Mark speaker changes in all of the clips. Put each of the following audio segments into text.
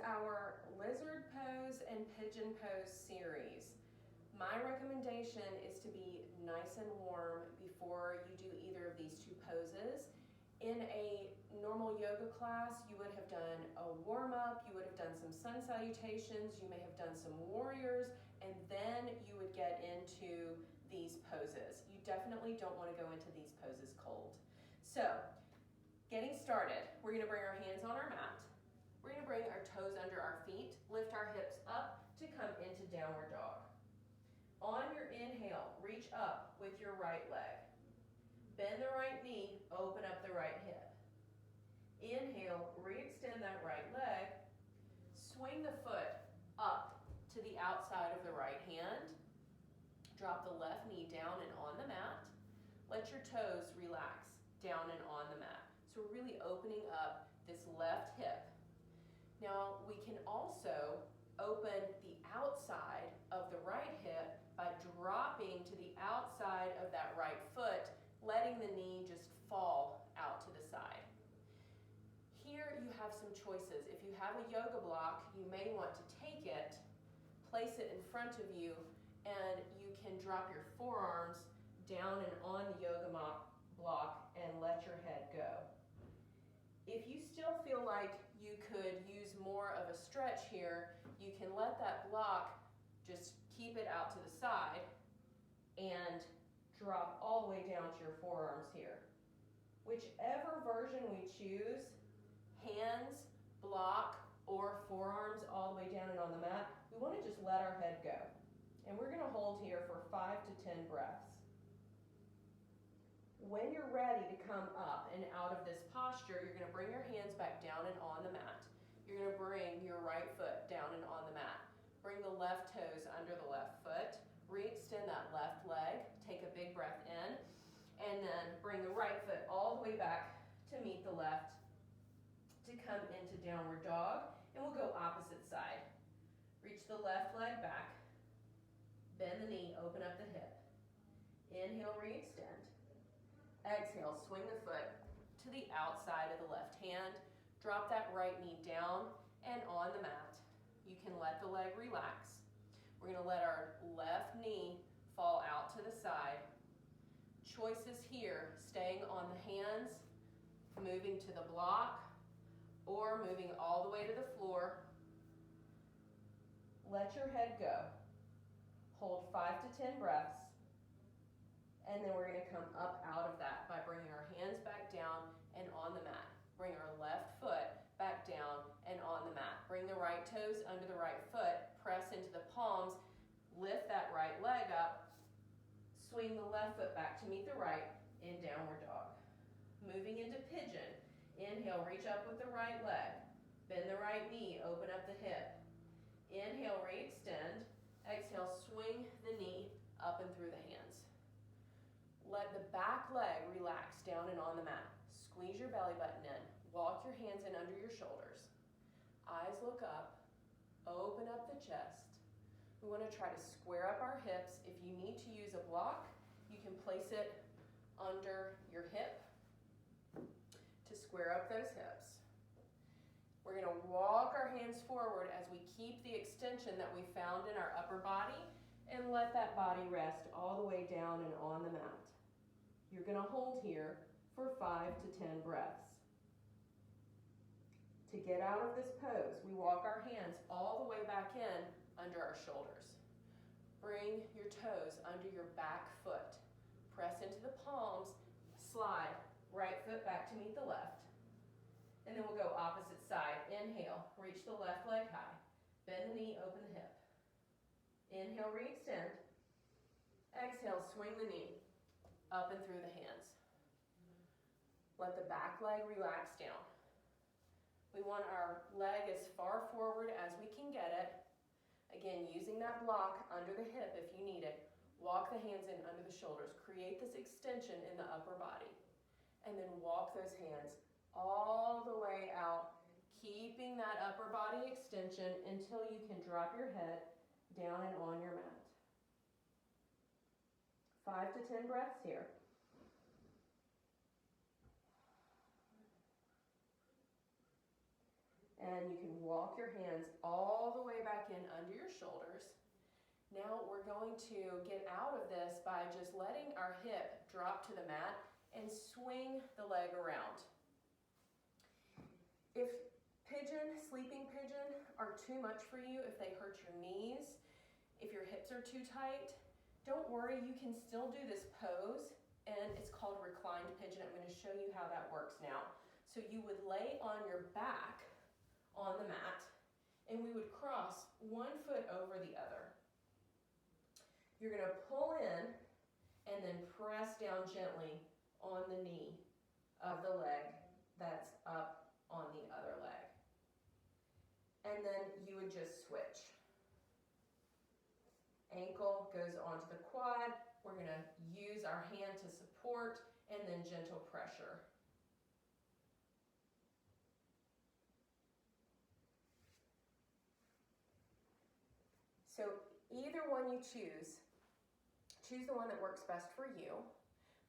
Speaker 1: our lizard pose and pigeon pose series. My recommendation is to be nice and warm before you do either of these two poses. In a normal yoga class, you would have done a warm-up, you would have done some sun salutations, you may have done some warriors, and then you would get into these poses. You definitely don't want to go into these poses cold. So, getting started, we're going to bring our hands on our mat. We're going to bring our toes under our feet, lift our hips up to come into downward dog. On your inhale, reach up with your right leg. Bend the right knee, open up the right hip. Inhale, re-extend that right leg. Swing the foot up to the outside of the right hand. Drop the left knee down and on the mat. Let your toes relax down and on the mat. So we're really opening up this left hip. Now we can also open the outside of the right hip by dropping to the outside of that right foot, letting the knee just fall out to the side. Here you have some choices. If you have a yoga block, you may want to take it, place it in front of you, and you can drop your forearms down and on the yoga block and let your head go. If you still feel like you could use more of a stretch here, you can let that block, just keep it out to the side and drop all the way down to your forearms here. Whichever version we choose, hands, block, or forearms all the way down and on the mat, we want to just let our head go. And we're going to hold here for 5 to 10 breaths. When you're ready to come up and out of this posture, you're going to bring your hands back down and on the mat. You're going to bring your right foot down and on the mat. Bring the left toes under the left foot. Re-extend that left leg. Take a big breath in. And then bring the right foot all the way back to meet the left to come into downward dog. And we'll go opposite side. Reach the left leg back. Bend the knee, open up the hip. Inhale, re-extend. Exhale, swing the foot to the outside of the left hand. Drop that right knee down and on the mat. You can let the leg relax. We're going to let our left knee fall out to the side. Choices here, staying on the hands, moving to the block, or moving all the way to the floor. Let your head go. Hold 5 to 10 breaths. And then we're going to come up out of that by bringing our hands back down and on the mat. Bring our left foot back down and on the mat. Bring the right toes under the right foot. Press into the palms. Lift that right leg up. Swing the left foot back to meet the right in downward dog. Moving into pigeon. Inhale, reach up with the right leg. Bend the right knee, open up the hip. Inhale, re-extend. Exhale, swing the knee up and through the hands. Let the back leg relax down and on the mat. Squeeze your belly button in. Walk your hands in under your shoulders. Eyes look up. Open up the chest. We want to try to square up our hips. If you need to use a block, you can place it under your hip to square up those hips. We're going to walk our hands forward as we keep the extension that we found in our upper body and let that body rest all the way down and on the mat. You're going to hold here for 5 to 10 breaths. To get out of this pose, we walk our hands all the way back in under our shoulders. Bring your toes under your back foot. Press into the palms, slide right foot back to meet the left. And then we'll go opposite side. Inhale, reach the left leg high. Bend the knee, open the hip. Inhale, re-extend. Exhale, swing the knee up and through the hands. Let the back leg relax down. We want our leg as far forward as we can get it. Again, using that block under the hip if you need it. Walk the hands in under the shoulders. Create this extension in the upper body. And then walk those hands all the way out, keeping that upper body extension until you can drop your head down and on your mat. 5 to 10 breaths here. And you can walk your hands all the way back in under your shoulders. Now we're going to get out of this by just letting our hip drop to the mat and swing the leg around. If pigeon, sleeping pigeon are too much for you, if they hurt your knees, if your hips are too tight, don't worry, you can still do this pose, and it's called reclined pigeon. I'm going to show you how that works now. So you would lay on your back on the mat, and we would cross one foot over the other. You're going to pull in and then press down gently on the knee of the leg that's up on the other leg. And then you would just switch. Ankle goes onto the quad. We're going to use our hand to support and then gentle pressure. So either one you choose the one that works best for you.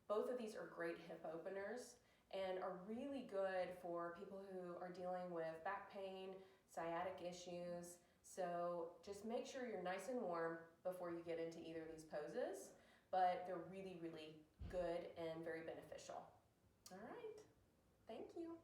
Speaker 1: Both of these are great hip openers and are really good for people who are dealing with back pain, sciatic issues. So just make sure you're nice and warm before you get into either of these poses, but they're really, really good and very beneficial. All right, thank you.